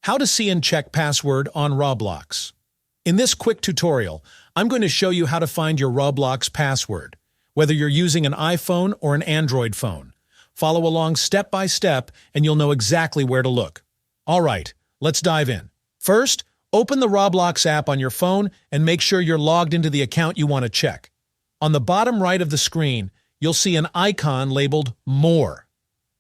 How to see and check password on Roblox. In this quick tutorial, I'm going to show you how to find your Roblox password, whether you're using an iPhone or an Android phone. Follow along step by step and you'll know exactly where to look. All right, let's dive in. First, open the Roblox app on your phone and make sure you're logged into the account you want to check. On the bottom right of the screen, you'll see an icon labeled More.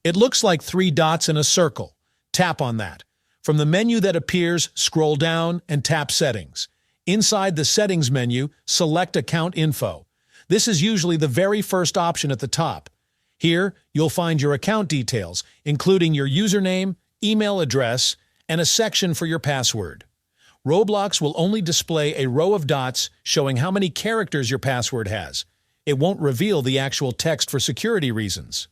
It looks like 3 dots in a circle. Tap on that. From the menu that appears, scroll down and tap Settings. Inside the Settings menu, select Account Info. This is usually the very first option at the top. Here, you'll find your account details, including your username, email address, and a section for your password. Roblox will only display a row of dots showing how many characters your password has. It won't reveal the actual text for security reasons.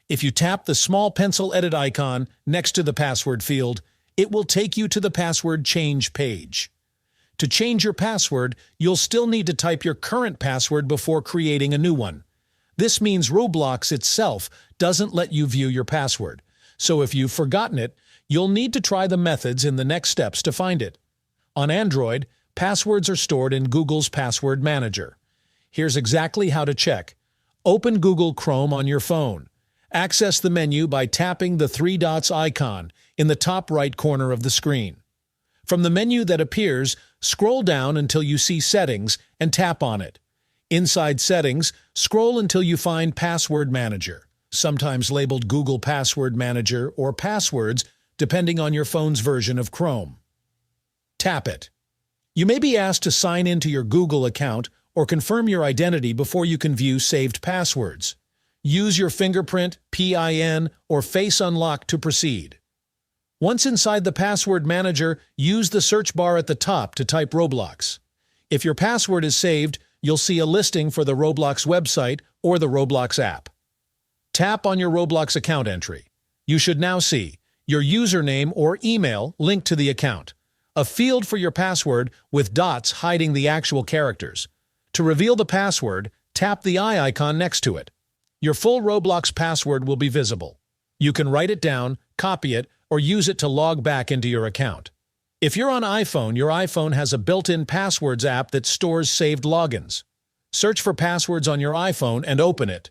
If you tap the small pencil edit icon next to the password field, it will take you to the password change page. To change your password, you'll still need to type your current password before creating a new one. This means Roblox itself doesn't let you view your password. So if you've forgotten it, you'll need to try the methods in the next steps to find it. On Android, passwords are stored in Google's Password Manager. Here's exactly how to check. Open Google Chrome on your phone. Access the menu by tapping the 3 dots icon in the top right corner of the screen. From the menu that appears, scroll down until you see Settings and tap on it. Inside Settings, scroll until you find Password Manager, sometimes labeled Google Password Manager or Passwords, depending on your phone's version of Chrome. Tap it. You may be asked to sign into your Google account or confirm your identity before you can view saved passwords. Use your fingerprint, PIN, or face unlock to proceed. Once inside the Password Manager, use the search bar at the top to type Roblox. If your password is saved, you'll see a listing for the Roblox website or the Roblox app. Tap on your Roblox account entry. You should now see your username or email linked to the account, a field for your password with dots hiding the actual characters. To reveal the password, tap the eye icon next to it. Your full Roblox password will be visible. You can write it down, copy it, or use it to log back into your account. If you're on iPhone, your iPhone has a built-in Passwords app that stores saved logins. Search for passwords on your iPhone and open it.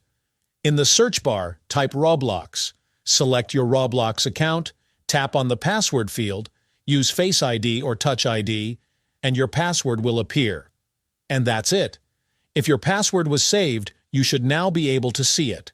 In the search bar, type Roblox. Select your Roblox account, tap on the password field, use Face ID or Touch ID, and your password will appear. And that's it. If your password was saved, you should now be able to see it.